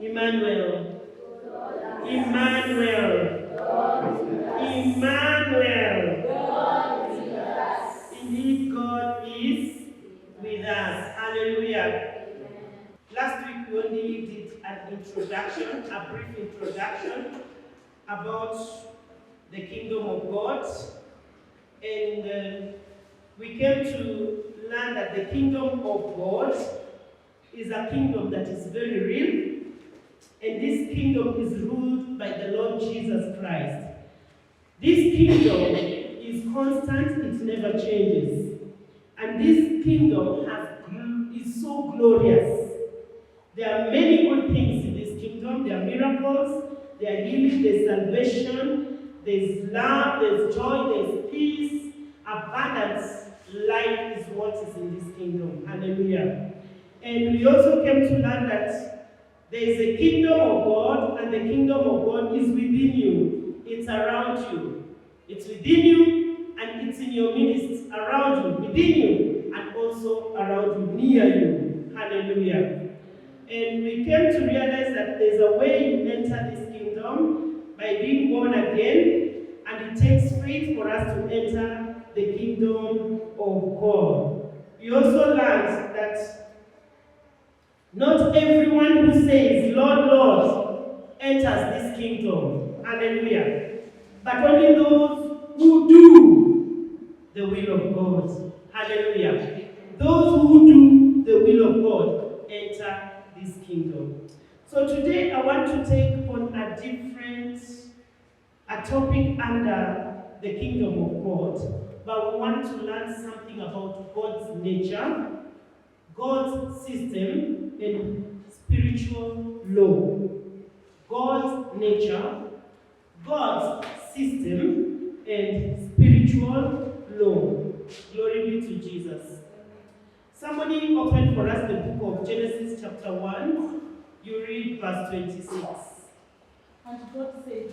Emmanuel. Emmanuel. Emmanuel. Indeed, God is with us. Hallelujah. Last week we only did an introduction, a brief introduction about the kingdom of God. And we came to learn that the kingdom of God is a kingdom that is very real. And this kingdom is ruled by the Lord Jesus Christ. This kingdom is constant, it never changes. And this kingdom is so glorious. There are many good things in this kingdom. There are miracles, there are healing, there's salvation, there's love, there's joy, there's peace, abundance. Life is what is in this kingdom. Hallelujah. And we also came to learn that there is a kingdom of God, and the kingdom of God is within you. It's around you. It's within you, and it's in your midst, around you, within you, and also around you, near you. Hallelujah. And we came to realize that there's a way you enter this kingdom by being born again, and it takes faith for us to enter the kingdom of God. We also learned that not everyone who says, Lord, Lord, enters this kingdom. Hallelujah. But only those who do the will of God. Hallelujah. Those who do the will of God enter this kingdom. So today I want to take on a topic under the kingdom of God. But we want to learn something about God's nature, God's system, and spiritual law. God's nature, God's system, and spiritual law. Glory be to Jesus. Somebody open for us the book of Genesis chapter 1. You read verse 26. And God said,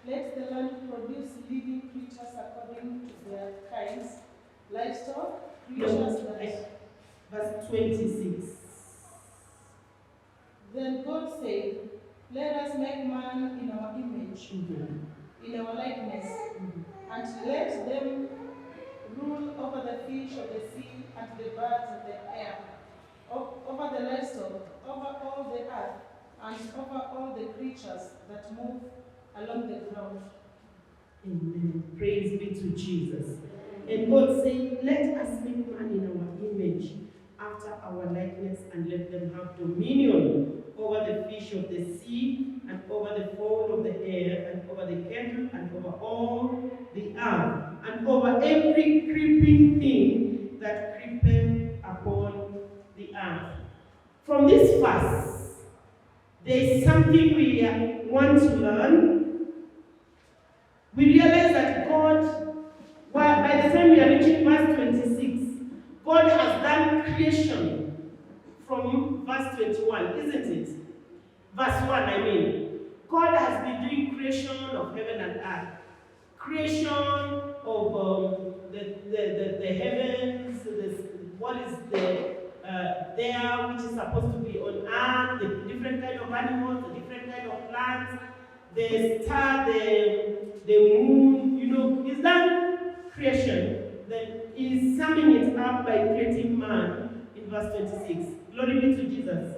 let the land produce living creatures according to their kinds, livestock, creatures that... Verse 26. Then God said, let us make man in our image, in our likeness, and let them rule over the fish of the sea and the birds of the air, over the livestock, over all the earth, and over all the creatures that move along the ground. Amen. Praise be to Jesus. And God said, let us make man in our image, after our likeness, and let them have dominion over the fish of the sea, and over the fowl of the air, and over the cattle, and over all the earth, and over every creeping thing that creepeth upon the earth. From this verse, there is something we want to learn. We realize that God, by the time we are reaching verse 26, God has done creation from verse 21, isn't it? Verse 1, I mean. God has been doing creation of heaven and earth. Creation of the heavens, what is there, which is supposed to be on earth, the different kind of animals, the different kind of plants, the star, the moon, He's done creation. Then He's summing it up by creating man in verse 26. Glory be to Jesus.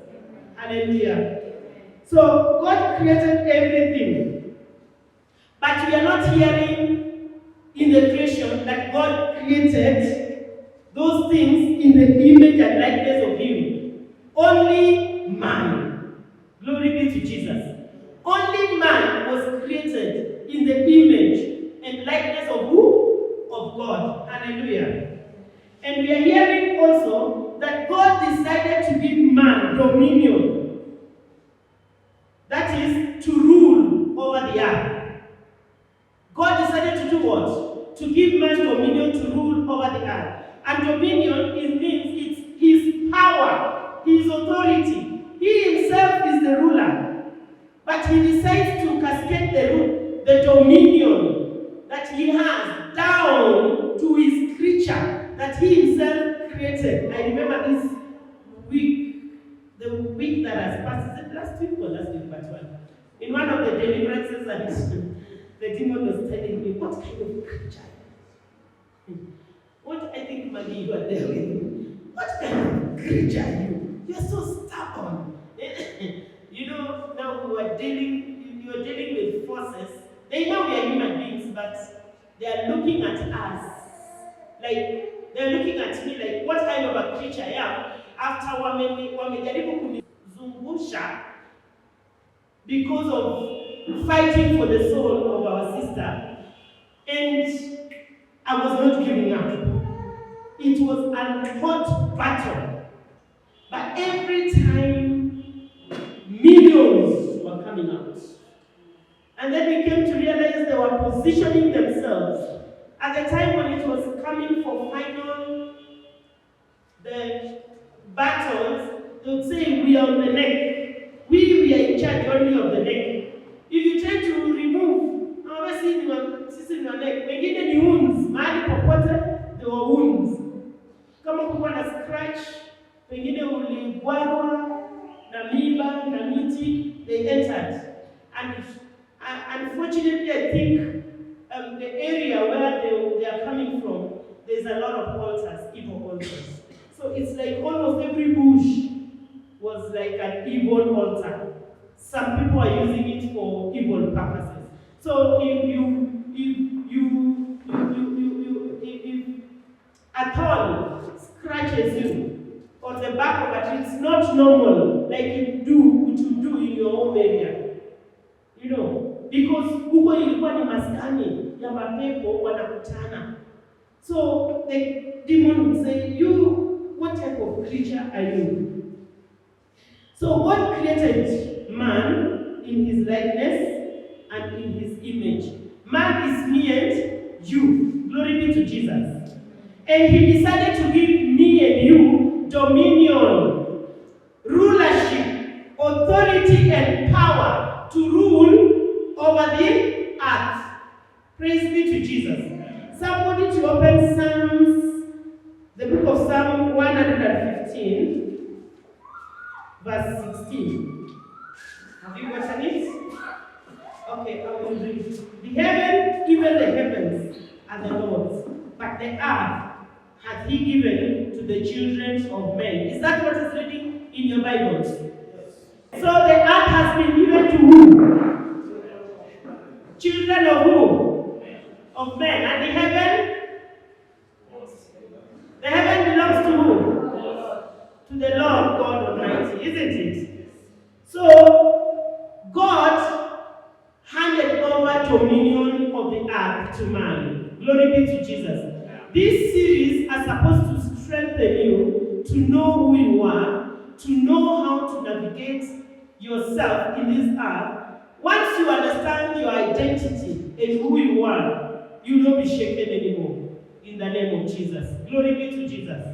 Hallelujah. So God created everything. But we are not hearing in the creation that God created those things in the image and likeness of Him. Only man. Glory be to Jesus. Only man was created in the image and likeness of who? Of God. Hallelujah. And we are hearing also that God decided to give man dominion. That is, to rule over the earth. God decided to do what? To give man dominion to rule over the earth. And dominion means it's His power, His authority. He Himself is the ruler. But He decides to cascade the dominion that He has down to His creature that He Himself created. I remember this week, the week that has passed, is it last week or last that one. In one of the deliverances, and the demon was telling me, what kind of creature? What I think, Maggie, you are there with me. What kind of creature are you? You're so stubborn. You know, now you are dealing with forces. They know we are human beings, but they are looking at us. Like, they're looking at me like, what kind of a creature I am? After wamejaribu kunizungusha because of fighting for the soul of our sister, and I was not giving up. It was a hot battle. But every time, millions were coming out. And then we came to realize they were positioning themselves. At the time when it was coming for the battles, they would say, we are on the neck. We are in charge only of the neck. If you try to remove, obviously you are in your neck. When you get wounds, mahali popote, there were wounds. Kama kuwa na scratch, pengine uligwarwa na miba na miti, they entered. And unfortunately, I think the area where they are coming from, there's a lot of altars, evil altars. So it's like almost every bush was like an evil altar. Some people are using it for evil purposes. So if a thorn scratches you on the back of a tree, it's not normal like it will do in your own area. You know, because huko ilikuwa ni maskani ya mapepo wanakutana. So the demon would say, you, what type of creature are you? So God created man in his likeness and in his image. Man is me and you. Glory be to Jesus. And he decided to give me and you dominion, rulership, authority, and power to rule over the earth. Praise be to Jesus. Somebody to open Psalms, the book of Psalm 115, verse 16. Have you gotten it? Okay, I will read. The heaven, even the heavens, are the Lord's, but the earth hath he given to the children of men. Is that what is reading in your Bibles? Yes. So the earth has been given to who? Children of who? Of men. And the heaven? The heaven belongs to who? To the Lord God Almighty, isn't it? So God handed over dominion of the earth to man. Glory be to Jesus. This series are supposed to strengthen you to know who you are, to know how to navigate yourself in this earth. Once you understand your identity and who you are, you will not be shaken anymore. In the name of Jesus. Glory be to Jesus.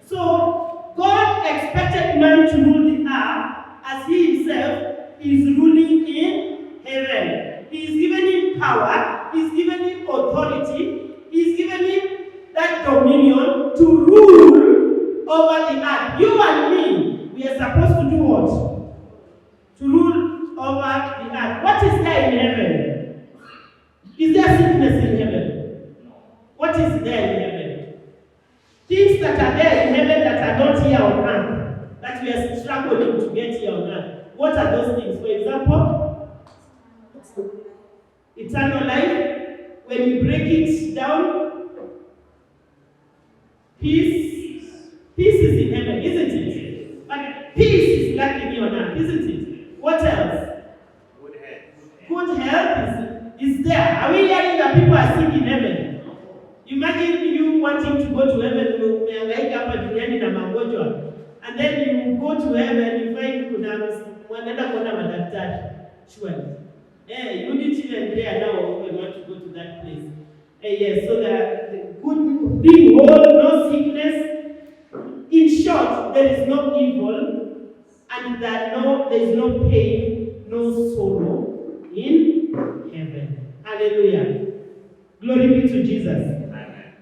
So, God expected man to rule the earth as he himself is ruling in heaven. He's given him power, he's given him authority, he's given him that dominion to rule over the earth. You and me, we are supposed to do what? To rule over the earth. What is there in heaven? Is there sickness in heaven? What is there in heaven? Things that are there in heaven that are not here on earth, that we are struggling to get here on earth. What are those things? For example, eternal life. When you break it down, peace. Peace is in heaven, isn't it? But peace is lacking here on earth, isn't it? What else? Good health. Good health is there. Are we hearing that people are sick in heaven? Imagine you wanting to go to heaven, umehangaika hapa duniani na magonjwa, and then you go to heaven, you find wanaenda kuona madaktari. Surely. You didn't even dare now when you want to go to that place. Yes, so the good, being whole, no sickness. In short, there is no evil, and there is no pain, no sorrow in heaven. Hallelujah. Glory be to Jesus. Amen.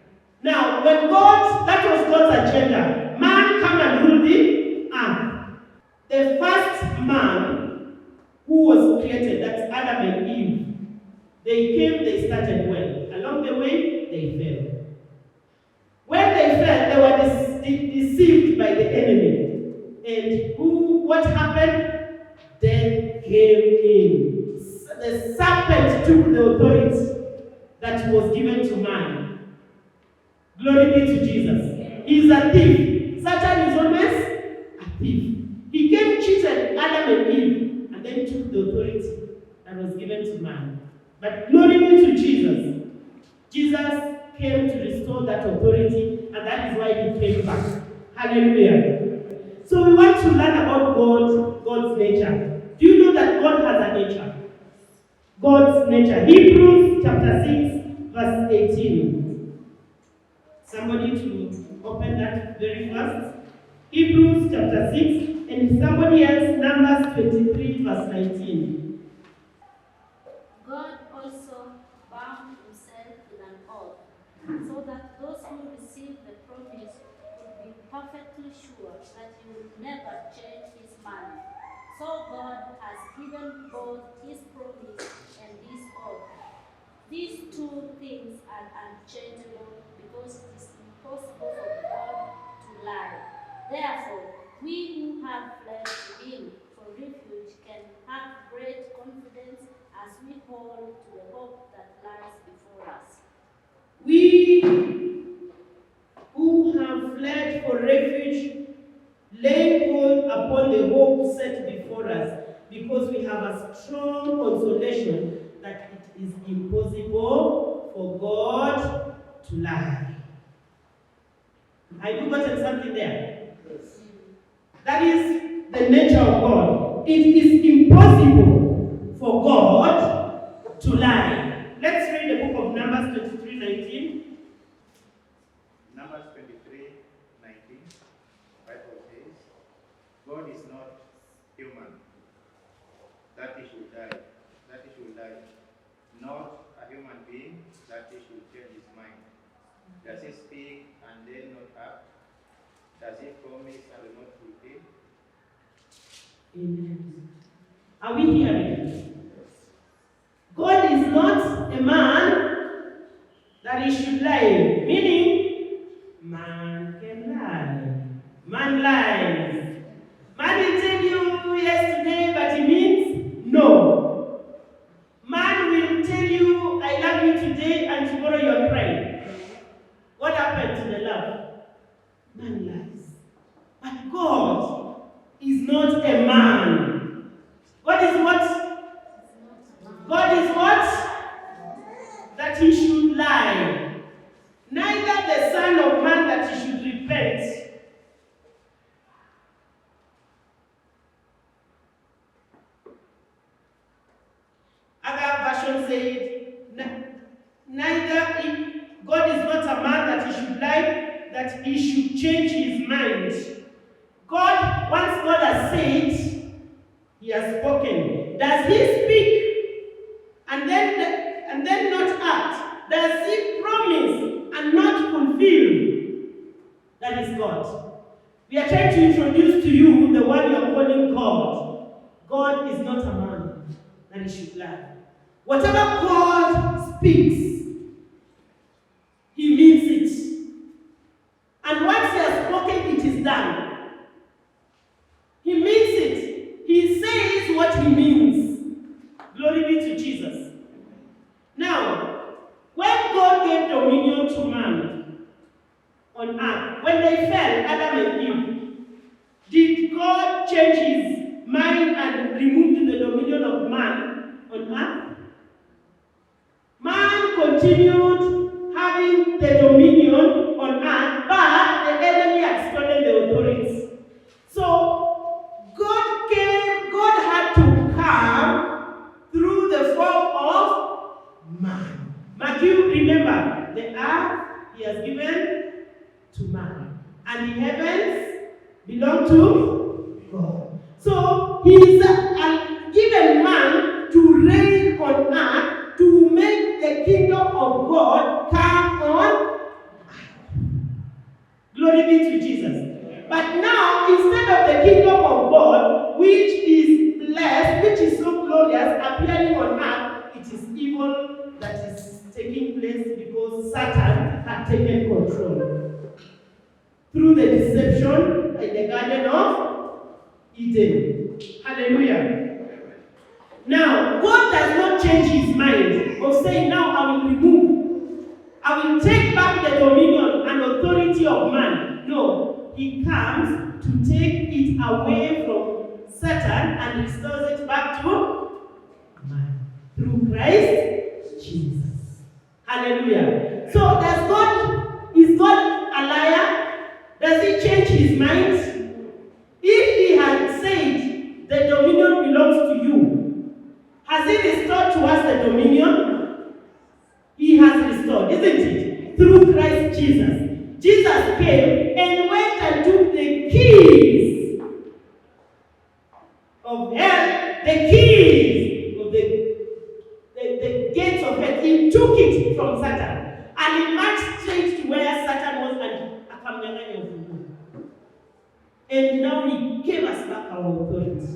Now, when that was God's agenda, man come and rule the earth. The first man who was created, that's Adam and Eve. They came, they started well. Along the way, they fell. When they fell, they were deceived by the enemy. And what happened? Death came in. The serpent took the authority that was given to man. Glory be to Jesus. He is a thief. Satan is always a thief. He came, cheated Adam and Eve, and then took the authority that was given to man. But glory be to Jesus. Jesus came to restore that authority, and that is why he came back. Hallelujah. So we want to learn about God's nature. Do you know that God has a nature? God's nature. Hebrews chapter 6, verse 18. Somebody to open that very fast. Hebrews chapter 6, and somebody else, Numbers 23, verse 19. God also bound himself with an oath, so that those who receive the promise would be perfectly sure that he would never change his mind. So God has given both his promise and his oath. These two things are unchangeable because it is impossible for God to lie. Therefore, we who have fled to him for refuge can have great confidence as we hold to the hope that lies before us. We who have fled for refuge lay hold upon the hope set before us, because we have a strong consolation that it is impossible for God to lie. Have you gotten something there? Yes. That is the nature of God. It is impossible for God to lie. Let's read the book of Numbers 23:19. Numbers 23:19. Bible says, God is not human, that he should die, not a human being, that he should change his mind. Does he speak and then not act? Does he promise and will not fulfill? Amen. Are we hearing? God is not a man that he should lie. Meaning, man can lie. Man lies. Man will tell you yes today, but he means no. Man will tell you I love you today and tomorrow you are crying. What happened to the love? Man lies. But God is not a man. God is what? God is what? That he should lie. Neither the Son of Man that he should repent. Other version said, neither God is not a man that he should lie, that he should change his mind. God, once God has said, he has spoken. Does he speak and then not act? Does he promise and not fulfill? That is God. We are trying to introduce to you the one you are calling God. God is not a man that he should lie. Whatever God speaks, he means it. And once he has spoken, it is done. He means it. He says what he means. Glory be to Jesus. Now, when God gave dominion to man on earth, when they fell, Adam and Eve, did God change his mind and remove the dominion of man on earth? Man continued having the dominion on earth, but the enemy had stolen the authority. So, God had to come through the form of man. Matthew, remember, the earth he has given to man, and the heavens belong to God. So he is given man to reign on earth, to make the kingdom of God come on earth. Glory be to Jesus. But now, instead of the kingdom of God, which is blessed, which is so had taken control through the deception in the Garden of Eden. Hallelujah. Now, God does not change his mind of saying, now I will remove, I will take back the dominion and authority of man. No, he comes to take it away from Satan and restores it back to man through Christ Jesus. Hallelujah. So is God a liar? Does he change his mind? If he had said the dominion belongs to you, has he restored to us the dominion? He has restored, isn't it? Through Christ Jesus. Jesus came and went and took the keys of hell, the keys of the gates of hell. He took it from Satan and he marched straight to where Satan was and akamnyang'anya ufunguo. And now he gave us back our authority.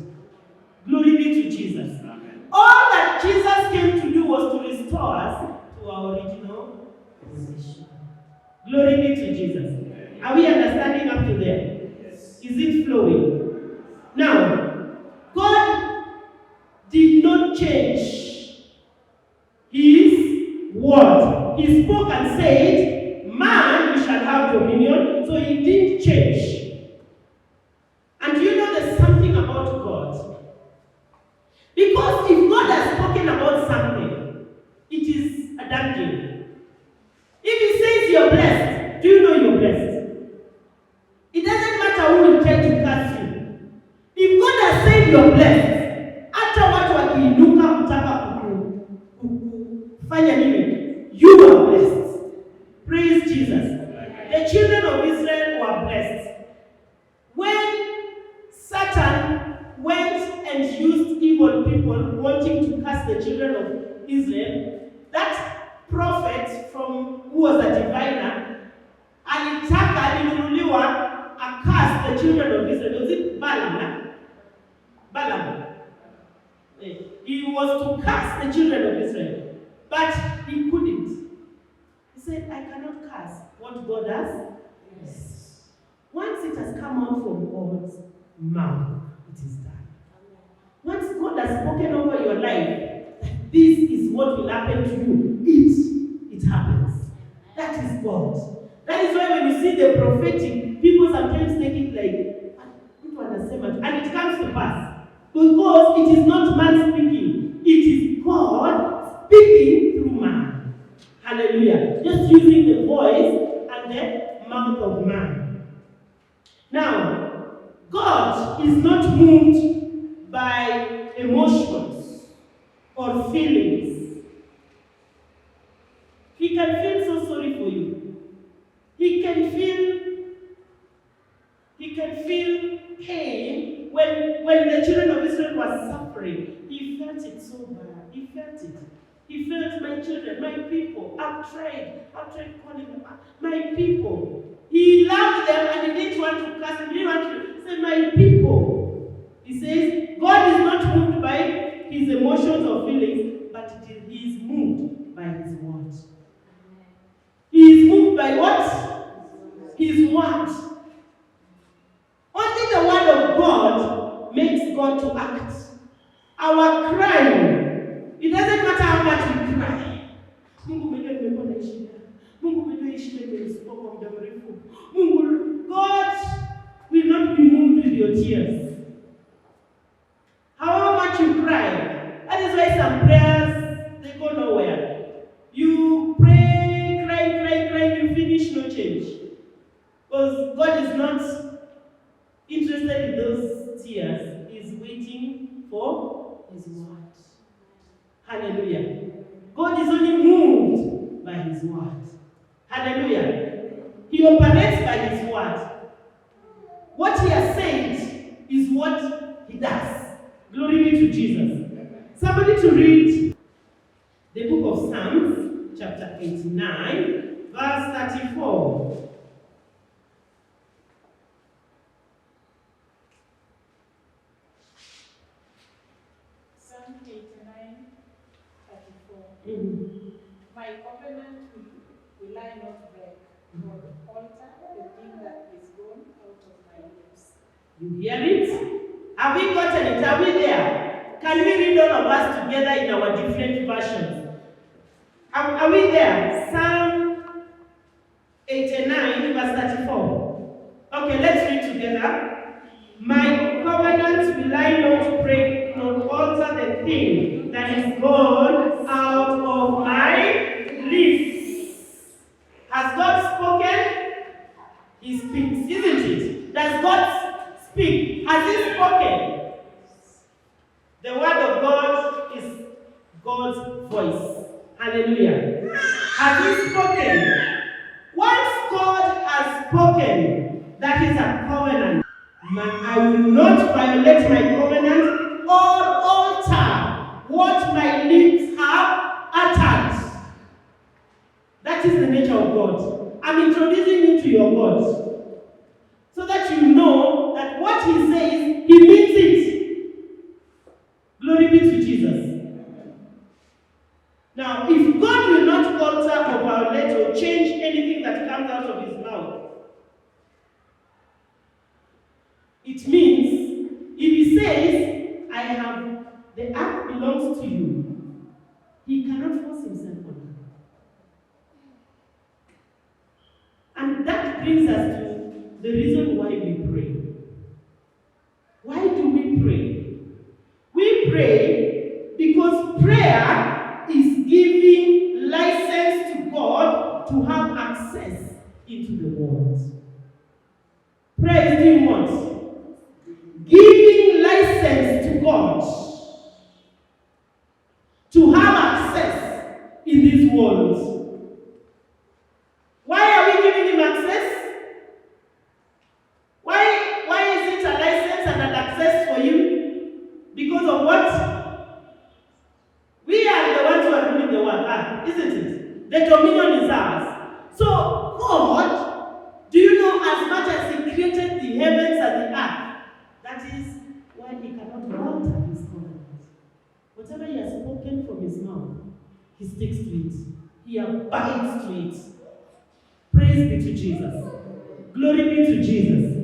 Glory be to Jesus. Amen. All that Jesus came to do was to restore us to our original position. Glory be to Jesus. Amen. Are we understanding up to there? Yes. Is it flowing? Now, God did not change his word. He spoke and said, man, you shall have dominion. So he didn't change. And you know there's something about God. Because if God has spoken about something, it is a done deal. If he says you're blessed, do you know you're blessed? It doesn't matter who will try to curse you. If God has said you're blessed, hata watu wakiinuka kutaka kufanya nini, you are blessed. Praise Jesus. The children of Israel were blessed. When Satan went and used evil people wanting to curse the children of Israel, that prophet who was a diviner, alinunuliwa a curse the children of Israel. Was it Balaam? Balaam. He was to curse the children of Israel, but he couldn't. He said, I cannot curse what God has. Yes. Once it has come out from God's mouth, it is done. Once God has spoken over your life, this is what will happen to you, it happens. That is God. That is why when you see the prophetic, people sometimes take it like, and it comes to pass. Because it is not man speaking, it is God speaking through man. Hallelujah. Just using the voice and the mouth of man. Now, God is not moved by emotions or feelings. He can feel so sorry for you. He can feel pain when the children of Israel were suffering. He felt it so bad. He felt it. He felt, my children, my people. I've tried calling them my people. He loved them and he didn't want to curse them. He didn't want to say, my people. He says, God is not moved by his emotions or feelings, but he is moved by his word. He is moved by what? His word. Only the word of God makes God to act. Our crying, it doesn't matter how much we cry. God will not be moved with your tears. However much you cry, that is why some prayers, they go nowhere. You pray, cry, you finish, no change. Because God is not interested in those tears. He's waiting for his word. Hallelujah. God is only moved by his word. Hallelujah. He operates by his word. What he has said is what he does. Glory be to Jesus. Somebody to read the book of Psalms, chapter 89, verse 34. Psalm 89, 34. Mm-hmm. My covenant will I not break, nor alter the thing that is gone out of my lips. You hear it? Have we gotten it? Are we there? Can we read all of us together in our different versions? Are we there? Psalm 89, verse 34. Okay, let's read together. My covenant will I not break, nor alter the thing that is gone out of my lips. Has God spoken? He speaks, isn't it? Does God speak? Has He spoken? The word of God is God's voice. Hallelujah. Has He spoken? Once God has spoken, that is a covenant. I will not violate my covenant or alter what my lips have uttered. That is the nature of God. I'm introducing you to your God, so that you know that what He says, He means it. Glory be to Jesus. Now, if God will not alter or violate or change anything that comes out of His mouth, it means, if He says, I have, the act belongs to you, He cannot force Himself on you. And that brings us to the reason why we pray. Why do we pray? We pray because prayer is giving license to God to have access into the world. Prayer is doing what? Giving license to God to have access in this world. Why are we giving Him access? Why is it a license and an access for you? Because of what? We are the ones who are ruling the world, isn't it? The dominion is ours. So God, do you know, as much as He created the heavens and the earth, that is why He cannot alter His covenant. Whatever He has spoken from His mouth, He sticks to it. He abides to it. Praise be to Jesus. Glory be to Jesus.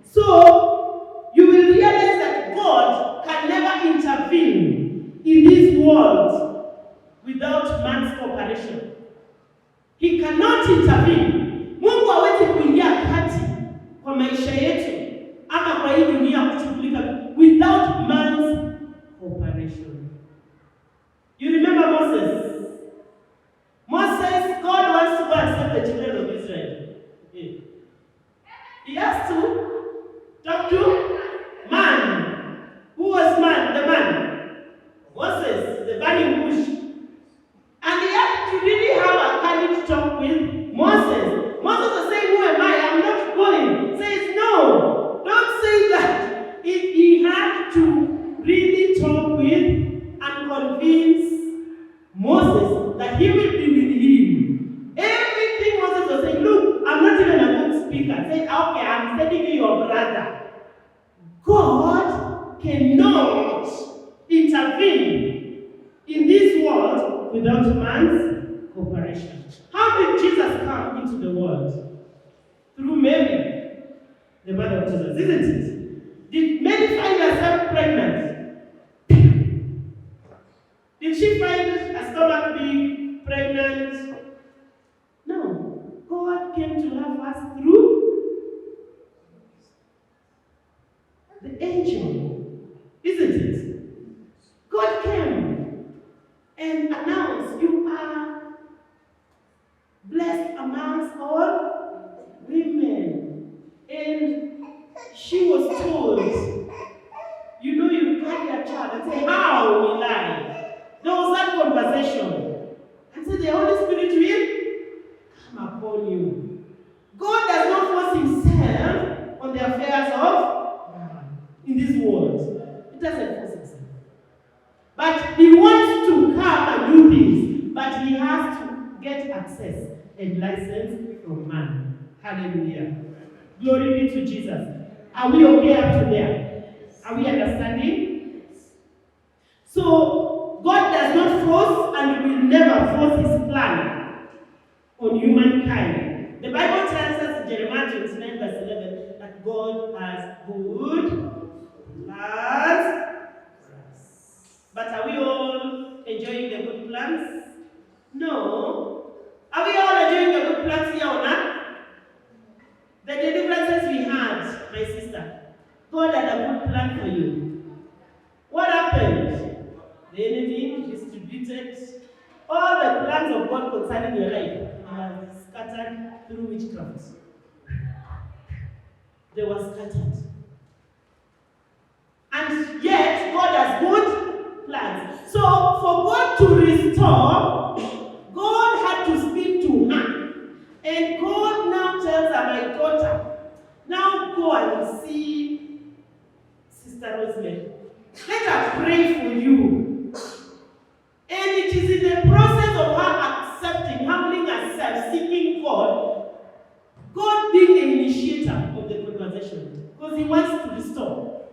So, you will realize that God can never intervene in this world without man's cooperation. He cannot intervene. Mungu hawezi kuingia kati kwa maisha yetu ama kwa hii dunia kushughulika without man's cooperation. You remember Moses? Moses, God wants to go and save the children of Israel. Okay. He has to talk to man. Who was man? The man. Moses, the burning bush. And he had to really have a candid talk with Moses. Moses was saying, who am I? I'm not going. He says, no, don't say that. He had to really talk with and convince Moses that he will be with him. Everything Moses was saying, look, I'm not even a good speaker. Say, okay, I'm sending you your brother. God cannot intervene in this world without man's cooperation. How did Jesus come into the world? Through Mary, the mother of Jesus, isn't it? Did Mary find herself pregnant? Did she find a stomach big, pregnant? No. God came to her first through the angel, isn't it? God came and announced, you are blessed amongst all women. And she was told, you know, you carry a child and say, how will I? There was that conversation. And said, the Holy Spirit will come upon you. God does not force Himself on the affairs of in this world. It doesn't force Himself. But He wants to come and do things, but He has to get access and license from man. Hallelujah. Glory be to Jesus. Are we okay up to there? Are we understanding? So, God does not force and will never force His plan on you God has good plans for us. But are we all enjoying the good plans? No. Are we all enjoying the good plans here on earth? The deliverances we had, my sister, God had a good plan for you. What happened? The enemy distributed all the plans of God concerning your life are scattered through witchcraft. They were scattered. And yet, God has good plans. So, for God to restore, God had to speak to her. And God now tells her, my daughter, now go and see Sister Rosemary. Let her pray for you. And it is in the process of her accepting, humbling herself, seeking God, God being the initiator of the conversation. Because He wants to restore.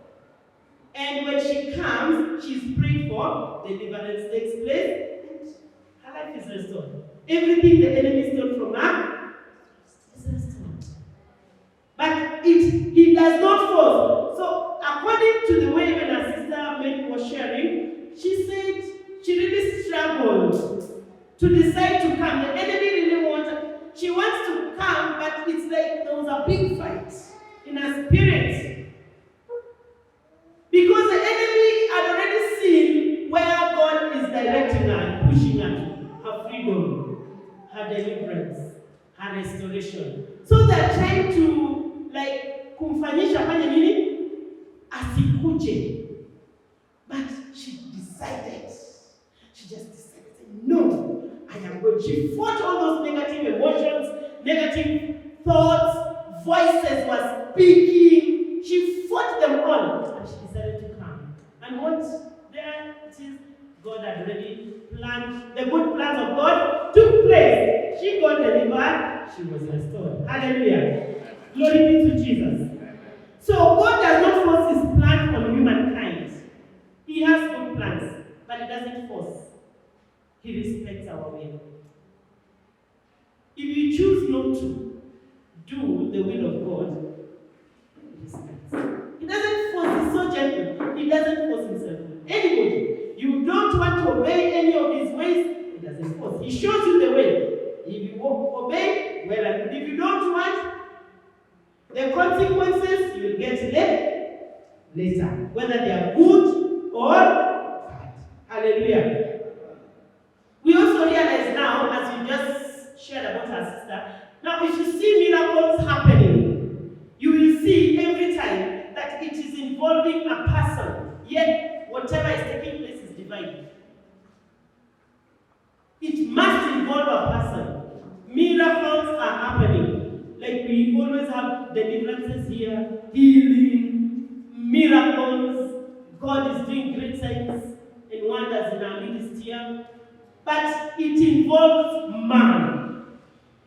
And when she comes, she's prayed for, deliverance takes place, and her life is restored. Everything the enemy stole from her is restored. But He does not force. So, according to the way when her sister Mary was sharing, she said she really struggled to decide to come. The enemy really wanted. She wants to come, but it's like there was a big fight in her spirit. Because the enemy had already seen where God is directing her and pushing her freedom, her deliverance, her restoration. So they're trying to kumfanyisha fanye nini? Asikuje. But she decided. She just decided, no, I am going. She fought all those negative emotions, negative thoughts, voices were speaking. She fought them all. And she decided to come. And what there it is, God had already planned. The good plans of God took place. She got delivered. She was restored. Hallelujah. Glory be to Jesus. So God does not force His plan on humankind. He has good plans, but He doesn't force. He respects our will. If you choose not to do the will of God, He respects. He doesn't force. He's so gentle. He doesn't force Himself on anybody. You don't want to obey any of His ways, He doesn't force. He shows you the way. If you obey, well and good. If you don't want, the consequences you will get later, whether they are good or bad. Hallelujah. We also realize now, as you just shared about our sister, now if you see miracles happening, you will see every time that it is involving a person, yet whatever is taking place is divine. It must involve a person. Miracles are happening. Like we always have deliverances here, healing, miracles. God is doing great signs and wonders in our midst here. But it involves man.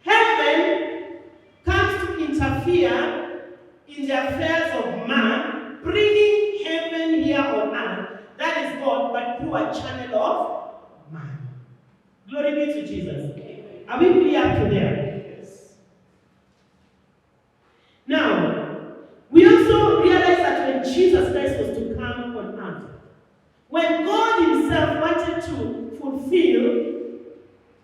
Heaven comes to interfere in the affairs of man, bringing heaven here on earth. That is God, but through a channel of man. Glory be to Jesus. Are we clear up to there? Yes. Now, we also realize that when Jesus Christ was to come on earth, when God Himself wanted to fulfill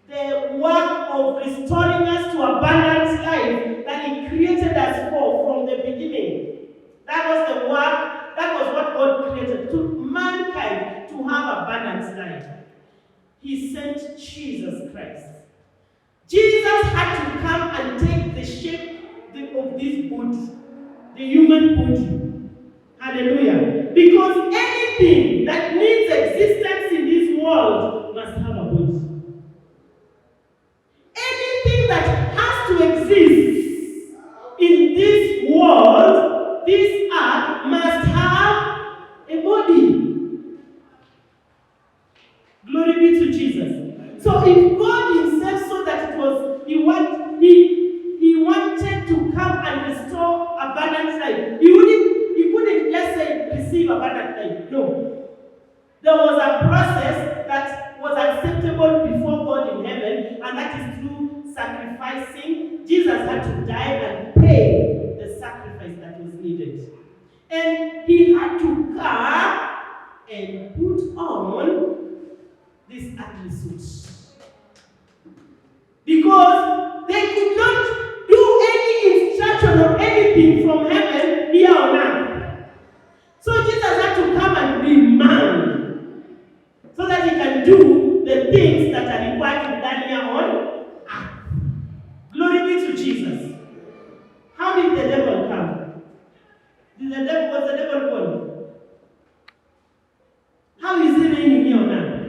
the work of restoring us to abundant life that He created us for from the beginning, that was the work, that was what God created, to mankind to have abundant life. He sent Jesus Christ. Jesus had to come and take the shape of this body, the human body. Hallelujah. Because anything that needs existence in this world must have a body. Anything that has to exist in this world, this earth, must have a body. Glory be to Jesus. So if God Himself saw that it was, He wanted to come and restore abundant life, He couldn't just say receive abundant life. No. There was a process that was acceptable before God in heaven, and that is through sacrificing. Jesus had to die and pay the sacrifice that was put on this earthly suit. Because they could not do any instruction or anything from heaven here on earth. So Jesus had to come and be man so that he can do the things that are required to be done here on earth. Glory be to Jesus. How did the devil come? Was the devil born? How is he reigning here on earth?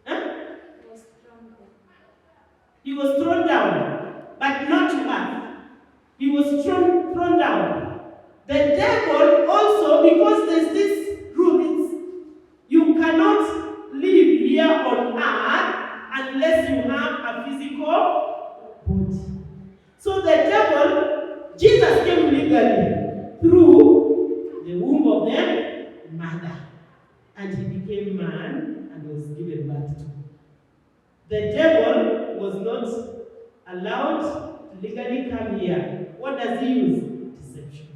Huh? He was thrown down, but not to earth. He was thrown down. The devil also, because there's this rule, you cannot live here on earth unless you have a physical body. So the devil, Jesus came legally through the womb of the mother. And he became man and was given birth to. The devil was not allowed to legally come here. What does he use? Deception.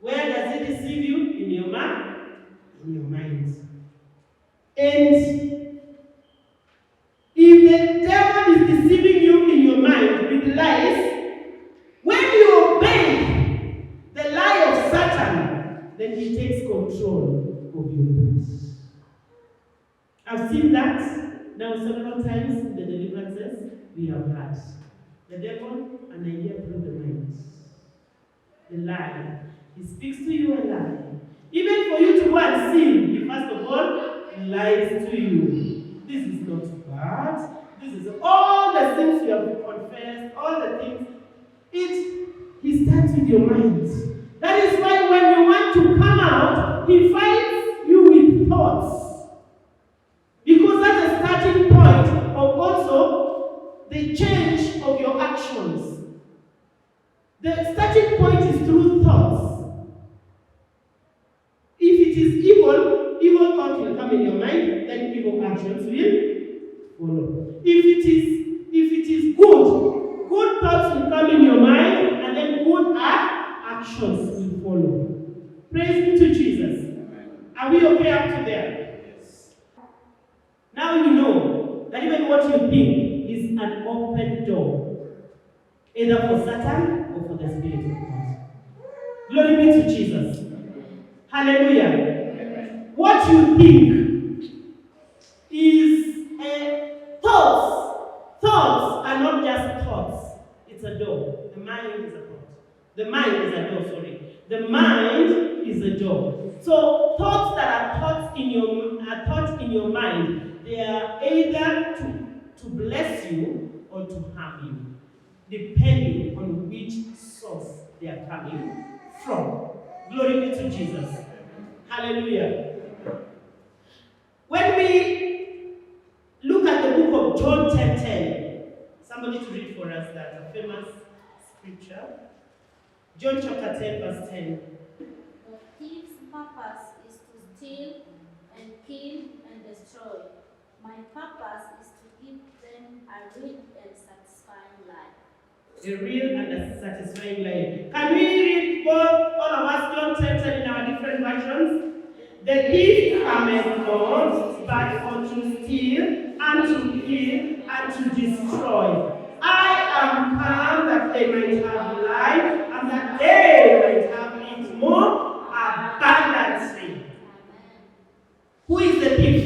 Where does he deceive you? In your mind? In your mind. And if the devil is deceiving you in your mind with lies, when you obey the lie of Satan, then he takes control of your body. I've seen that now several times in the deliverances we have had. The devil, an idea through the mind. The lie. He speaks to you a lie. Even for you to go and sin, he first of all lies to you. This is not bad. This is all the things you have confessed, all the things. He starts with your mind. That is why when you want to come out, he fights you with thoughts. Because that's a starting point of also the change of your actions. The starting point is through thoughts. If it is evil thoughts will come in your mind, then evil actions will follow. If it is good thoughts will come in your mind, and then good actions will follow. Praise be to Jesus. Are we okay up to there? Yes. Now you know that even what you think is an open door, either for Satan or for the Spirit of God. Glory be to Jesus. Hallelujah. What you think is thoughts. Thoughts are not just thoughts. It's a door. The mind is a thought. The mind is a door, sorry. The mind is a door. So thoughts that are thoughts in your mind, they are either to bless you or to harm you, depending on which source they are coming from. Glory be to Jesus. Hallelujah. When we look at the book of John 10:10, somebody to read for us that, a famous scripture. John chapter 10, verse 10. The thief's purpose is to steal and kill and destroy. My purpose is to give them a real and satisfying life. A real and a satisfying life. Can we read both, all of us, John 10:10 in our different versions? The thief cometh not, but for to steal, and to kill, and to destroy. I am come that they might have life, and that they might have it more abundantly. Who is the thief?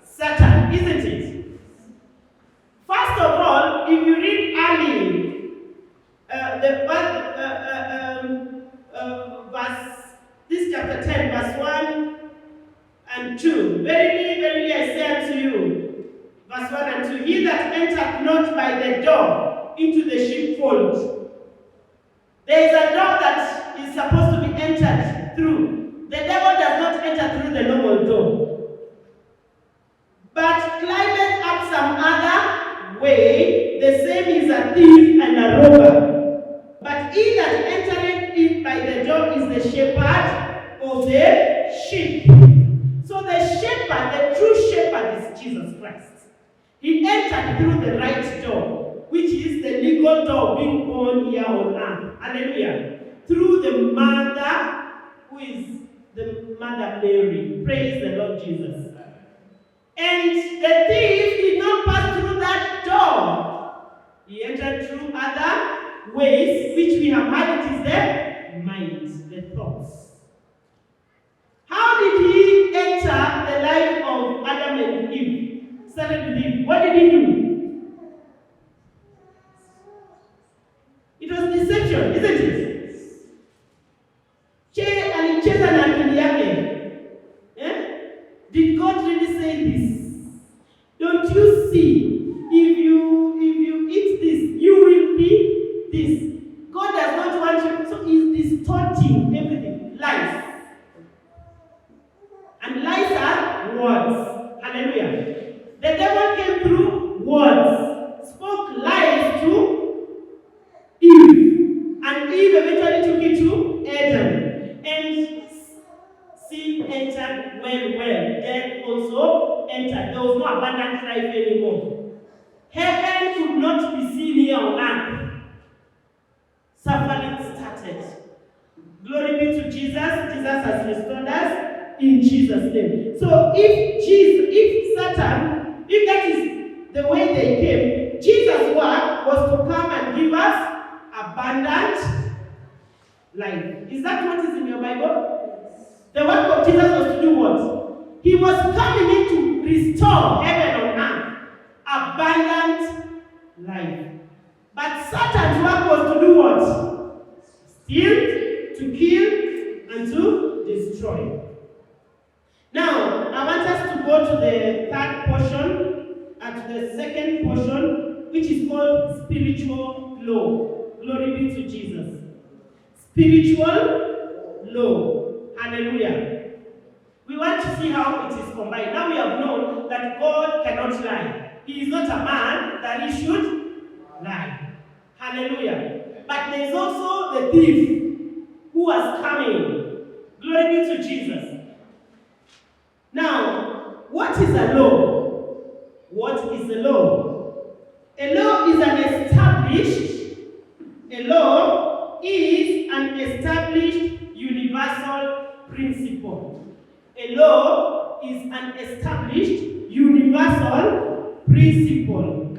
Satan, isn't it? First of all, if you read early, this chapter 10, verse 1 and 2. Verily, verily, I say unto you, verse 1 and 2, he that entereth not by the door into the sheepfold. There is a door that is supposed to be entered through. The devil does not enter through the normal door, but climbeth up some other way. The same is a thief and a robber. But he that entereth in by the door is the shepherd of the sheep. So the shepherd, the true shepherd, is Jesus Christ. He entered through the right door, which is the legal door being born here on earth. Hallelujah. Through the mother who is the Mother Mary. Praise the Lord Jesus. And the thief did not pass through that door. He entered through other ways, which we have had. It is the mind, the thoughts. How did he enter the life of Adam and Eve? Started with Eve. What did he do? It was deception, isn't it? Alicheza na akili yake. Did God really say this? Don't you see? If you eat this, you will be this. God does not want you, so he's distorting everything. Lies. And lies are words. Hallelujah. The devil came through words, spoke lies to Eve, and Eve eventually took it to Adam. And sin entered well. Death also entered. There was no abundant life anymore. Heaven could not be seen here on earth. Suffering started. Glory be to Jesus. Jesus has restored us in Jesus' name. So if Satan, if that is the way they came, Jesus' work was to come and give us abundant life. Is that what is in your Bible? The work of Jesus was to do what? He was coming in to restore heaven on earth. Abundant life. But Satan's work was to do what? Steal, to kill, and to destroy. Now, I want us to go to the third portion, and the second portion, which is called spiritual law. Glory be to Jesus. Spiritual law. Hallelujah. We want to see how it is combined. Now we have known that God cannot lie. He is not a man that he should lie. Hallelujah. But there is also the thief who was coming. Glory be to Jesus. Now, what is a law? What is a law? A law is an established universal principle. A law is an established universal principle.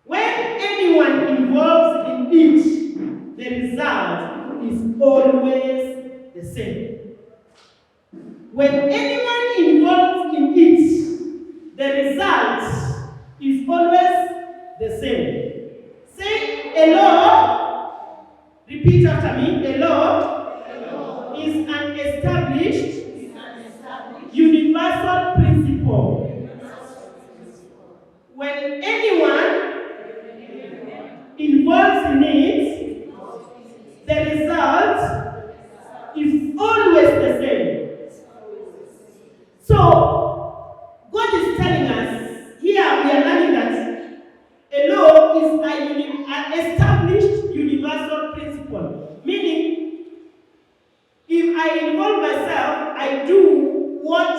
When anyone involves in it, the result is always the same. When anyone involved in it, the result is always the same. Say, a law, repeat after me, a law is an established universal principle. When anyone involves in it, the result is always the same. So, God is telling us, here we are learning that a law is an established universal principle. Meaning, if I involve myself, I do what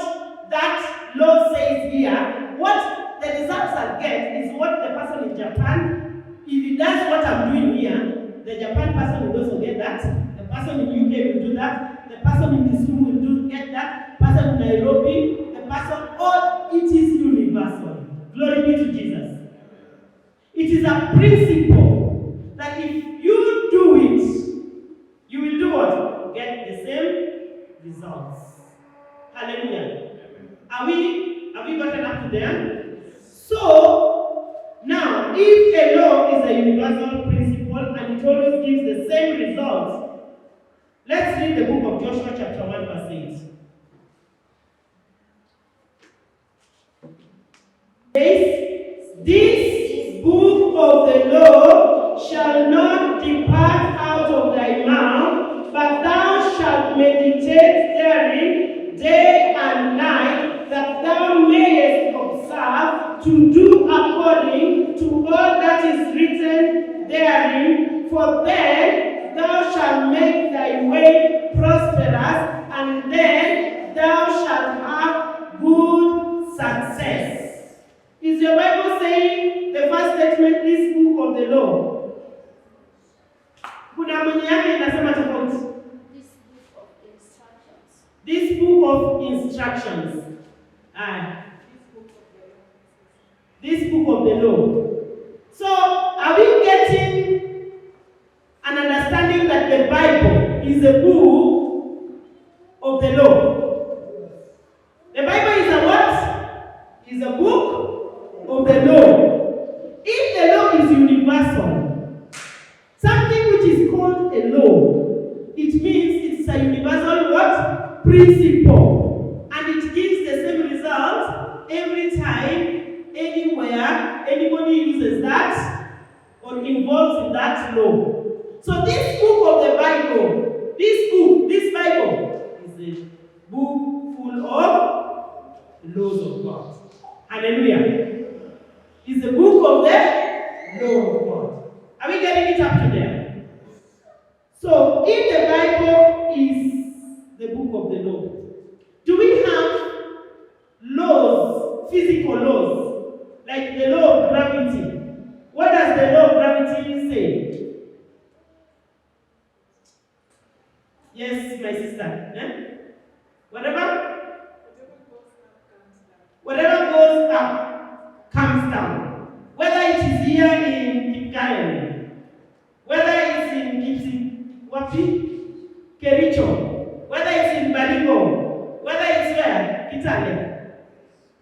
that law says here, what the results I get is what the person in Japan, if he does what I'm doing here, the Japan person will also get that, the person in UK will do that, the person in this room will get that, person in Nairobi, the person, all it is universal. Glory be to Jesus. It is a principle that if you do it, you will do what? Get the same results. Hallelujah. Have we gotten up to there? So, now, if a law is a universal principle and it always gives the same result, let's read the book of Joshua chapter 1 verse 8. This book of the law shall not depart out of thy mouth, but thou shalt meditate therein day and night, that thou mayest observe to do according to all that is written therein. For then thou shalt make thy way prosperous, and then thou shalt have good success. Is This book of instructions. This book of the law. So, are we getting an understanding that the Bible is a book of the law? The Bible is a what? Is a book of the law. If the law is universal, something which is called a law, it means it's a universal what? Principle. And it gives the same result every time, anywhere, anybody uses that or involves in that law. So this book of the Bible, this Bible, is a book full of the laws of God. Hallelujah. It's a book of the law of God. Are we getting it up to there? So if the Bible is the book of the law, do we have laws, physical laws, like the law of gravity? What does the law of gravity say? Yes, my sister. Eh? Whatever goes up comes down. Whether it is here in Kipkaren, whether it's in Kericho, whether it's in Baringo, whether it's where? Kitale,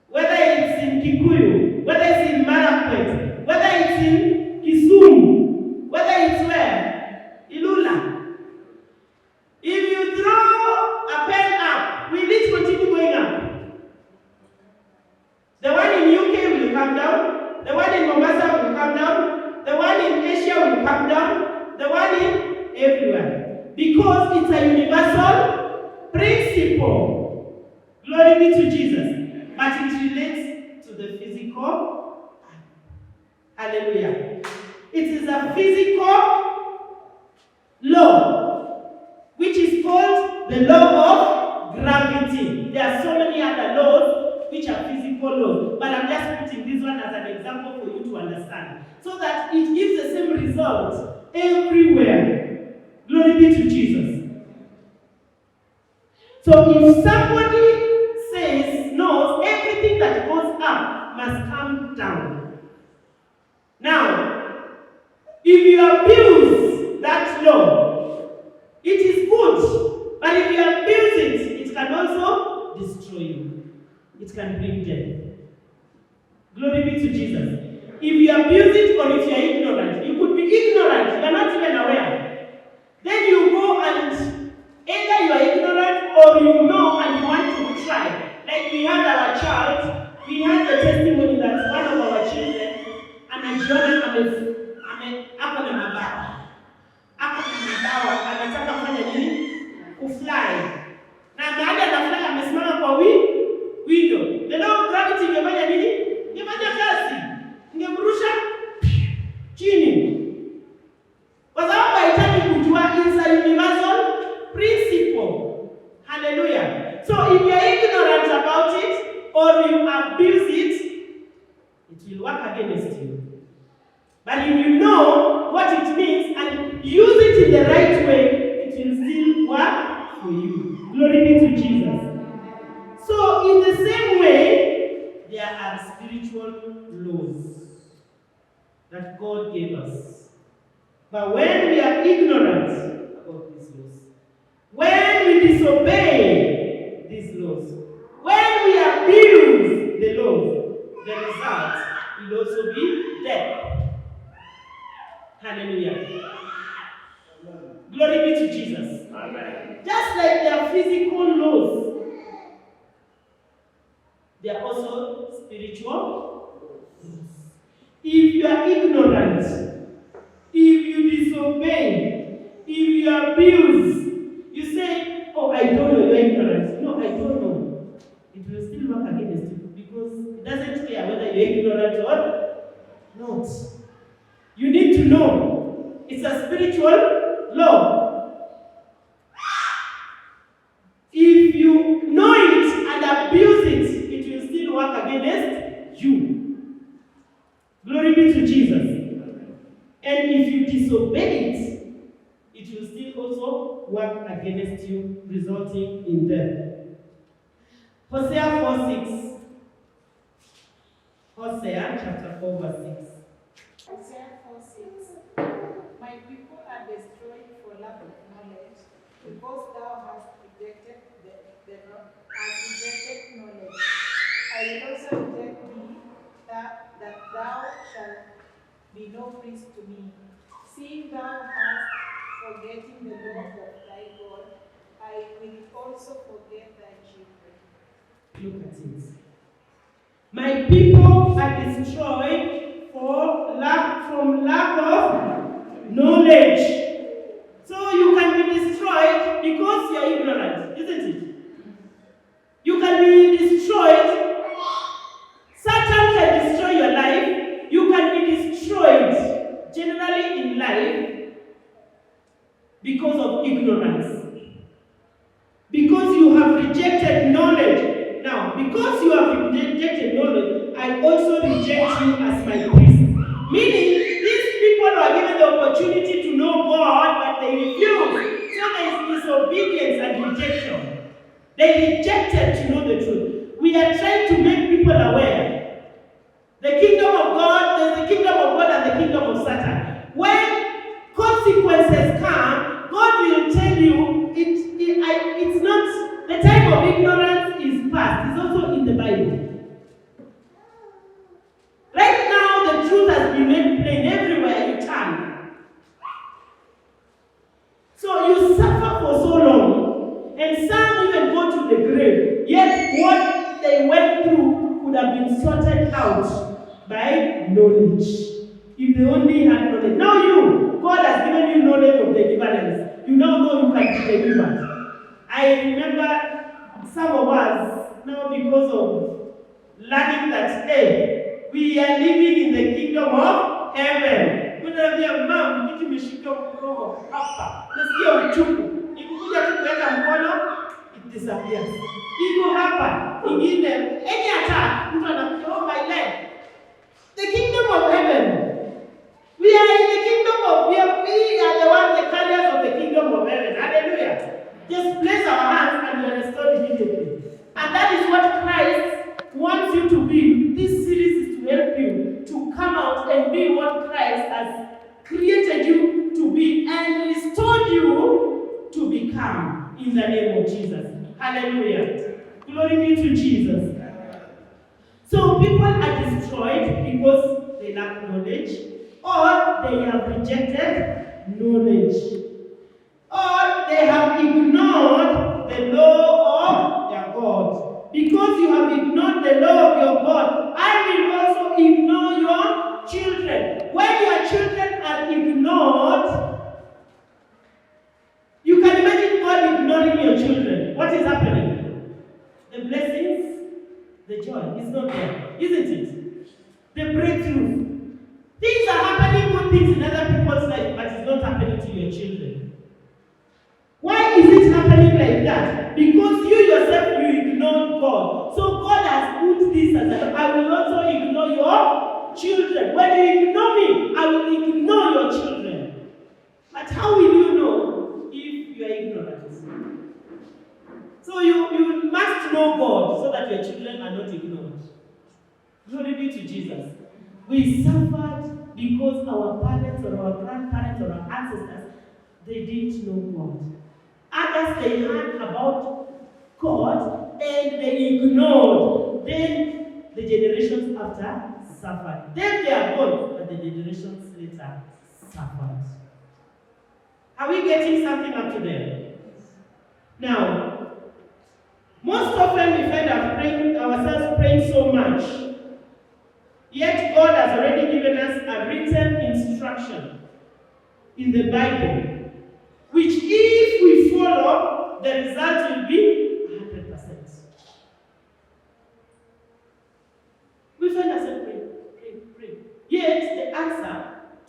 whether it's in Kikuyu, whether it's in Marakwet, whether it's in Kisumu, whether it's where? Ilula. If you throw a pen up, will it continue going up? The one in UK will come down, the one in Mombasa will come down, the one in Asia will come down, the one in everywhere. Because it's a universal principle. Glory be to Jesus. But it relates to the physical. Hallelujah. It is a physical law, which is called the law of gravity. There are so many other laws which are physical laws, but I'm just putting this one as an example for you to understand, so that it gives the same result everywhere. Glory be to Jesus. So if somebody says, no, everything that goes up must come down. Now, if you abuse that law, it is good, but if you abuse it, it can also destroy you. It can bring death. Glory be to Jesus. If you abuse it or if you are ignorant, you could be ignorant, you are not even aware. Then you go and either you are ignorant or you know and you want to try. Like we had our child, we had the testimony that one of our children, anajiona ako na mabawa. Anataka kufanya nini? Kufly. Na baada ya kufly amesimama kwa window. The law of gravity ingefanya nini? Ingefanya kazi. Ingemrusha chini. Kwa sababu haitaki kujua is a universal principle. Hallelujah. So if you are ignorant about it or you abuse it, it will work against you. But if you know what it means and use it in the right way, it will still work for you. Glory be to Jesus. So in the same way, there are spiritual laws that God gave us. But when we are ignorant about these laws, when we disobey these laws, when we abuse the laws, the result will also be death. Hallelujah. Glory be to Jesus. Amen. Just like there are physical laws, there are also spiritual laws. If you are ignorant, if you disobey, if you abuse, you say, oh, I don't know, you're ignorant. No, I don't know. It will still work against you because it doesn't care whether you're ignorant or not. You need to know. It's a spiritual law. If you know it and abuse it, it will still work against you. Glory be to Jesus. And if you disobey it, it will still also work against you, resulting in death. Hosea 4:6. Hosea chapter 4 verse 6. Isaiah 4:6. My people are destroyed for lack of knowledge, because thou hast rejected rejected knowledge. I will also reject thee, that thou shalt be no priest to me. Seeing thou hast forgetting the law of thy God, I will also forget thy children. Look at it. My people are destroyed from lack of knowledge. So you can be destroyed because you are ignorant, isn't it? You can be destroyed. Satan can destroy your life. You can be destroyed generally in life because of ignorance. Because you have rejected knowledge. Now, because you have rejected knowledge, I also reject you as my priest. Meaning, these people are given the opportunity to know God, but they refuse. So there is disobedience and rejection. They rejected to know the truth. We are trying to make people aware. The kingdom of God, there's the kingdom of God and the kingdom of Satan. When consequences come, God will tell you it's not, the time of ignorance is past. It's also in the Bible. Right now, the truth has been made plain everywhere you turn. So you suffer for so long, and some even go to the grave. Yet what they went through could have been sorted out by knowledge. If they only had knowledge. Now God has given you knowledge of deliverance. You now know you can be delivered. I remember some of us now, because of learning that, hey, we are living in the kingdom of heaven. Unaambia mama, kitu imeshika mkono hapa. Nasikia uchungu. Ikikuja tu kuweka mkono, it disappears. Iko hapa, ingine, any attack, mtu anakuja, oh my leg. The kingdom of heaven. We are in the kingdom of, we are the ones, the carriers of the kingdom of heaven. Hallelujah. Just place our hands and you are restored immediately. And that is what Christ wants you to be. This series is to help you to come out and be what Christ has created you to be and restored you to become in the name of Jesus. Hallelujah. Glory be to Jesus. So people are destroyed because they lack knowledge, or they have rejected knowledge, or they have ignored the law of their God. Because you have ignored the law of your God, I will also ignore your children. When your children are ignored, you can imagine God ignoring your children. What is happening? The blessings, the joy is not there, isn't it? The breakthrough. Things are happening, good things in other people's life, but it's not happening to your children. Why is it happening like that? Because you yourself, you ignored God. So God has put this as I will also ignore your children. When you ignore me, I will ignore your children. But how will you know if you are ignorant? So you must know God so that your children are not ignored. Glory be to Jesus. We suffered because our parents or our grandparents or our ancestors, they didn't know God. Others, they heard about God and they ignored. Then the generations after suffered. Then they are gone, but the generations later suffered. Are we getting something up to there? Now, most often we find ourselves praying so much, yet God has already given us a written instruction in the Bible, which if we follow, the result will be 100%. We find ourselves praying. Yet the answer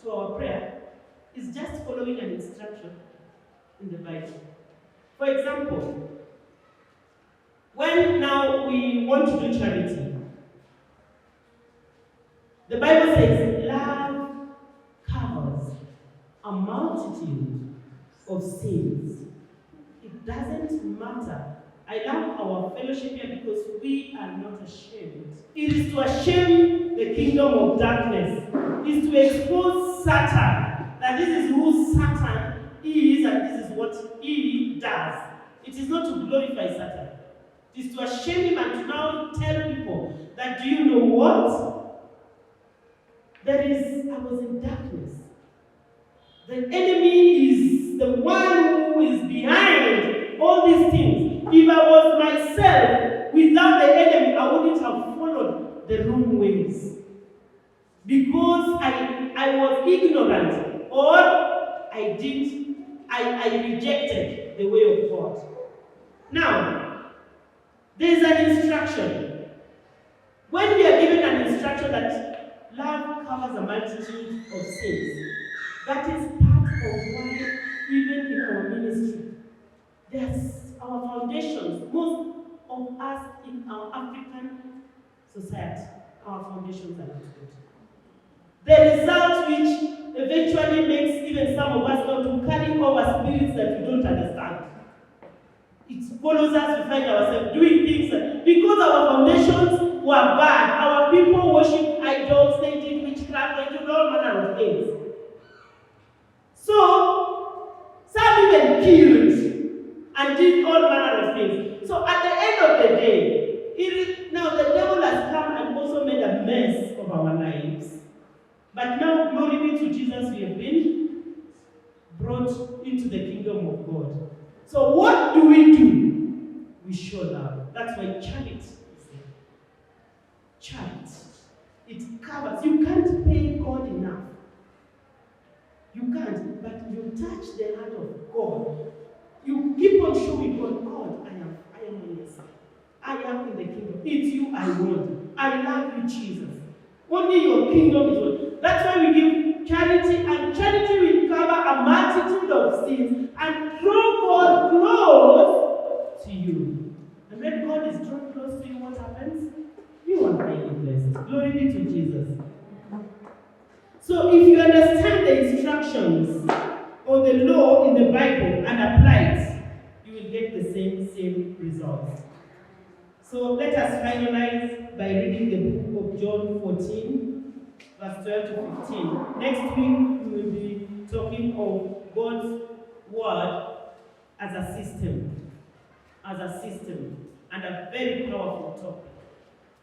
to our prayer is just following an instruction in the Bible. For example, when now we want to do charity, the Bible says, love covers a multitude of sins. It doesn't matter I love our fellowship here because we are not ashamed. It is to shame the kingdom of darkness. It is to expose Satan, that this is who Satan is and this is what he does. It is not to glorify Satan. It is to shame him and to now tell people that, do you know what? I was in darkness. The enemy is the one who is behind all these things. If I was myself without the enemy, I wouldn't have followed the wrong ways. Because I was ignorant, or I rejected the way of God. Now, there is an instruction. When we are given an instruction that love covers a multitude of sins, that is part of why, even in our ministry, there's our foundations. Most of us in our African society, our foundations are not good. The result which eventually makes even some of us not to carry over spirits that we don't understand. It follows us to find ourselves doing things because our foundations were bad. Our people worshipped idols, they did witchcraft, they did all manner of things. So, some even killed and did all manner of things. So at the end of the day, now the devil has come and also made a mess of our lives. But now, glory be to Jesus, we have been brought into the kingdom of God. So what do? We show love. That's why charity is there. Charity. It covers. You can't pay God enough. You can't, but you touch the hand of God. You keep on showing God, I am on your side. I am in the kingdom. It's you I want. I love you, Jesus. Only your kingdom is what. That's why we give charity, and charity will cover a multitude of sins and draw God close to you. And when God is drawn close to you, what happens? You are highly blessed. Glory be to Jesus. So if you understand the instructions or the law in the Bible and apply it, you will get the same results. So let us finalize by reading the book of John 14, verse 12 to 15. Next week we will be talking of God's word as a system. And a very powerful topic.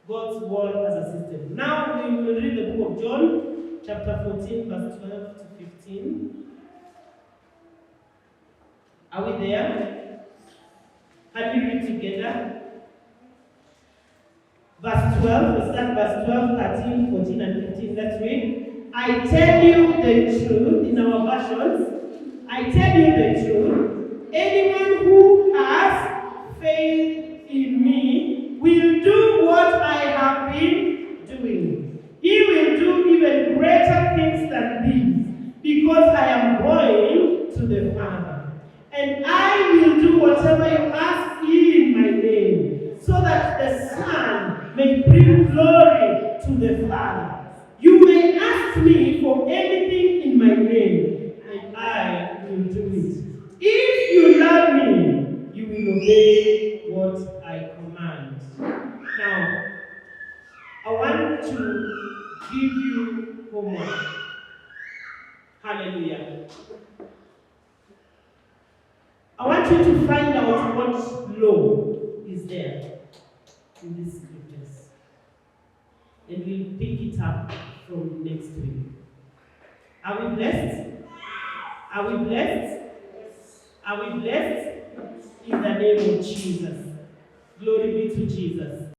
God's word as a system. Now we will read the book of John, chapter 14, verse 12 to 15. Are we there? Can we read together? Verse 12, we start verse 12, 13, 14, and 15. Let's read. I tell you the truth, in our versions, I tell you the truth. Anyone who has faith in me will do what I have been doing. He will do even greater things than these, because I am going to the Father. And I will do whatever you ask in my name, so that the Son may bring glory to the Father. You may ask me for anything in my name, and I will do it. If you love me, you will obey what I command. Now, I want to give you homework. Hallelujah. I want you to find out what law is there in these scriptures. And we'll pick it up from next week. Are we blessed? Are we blessed? Are we blessed? In the name of Jesus. Glory be to Jesus.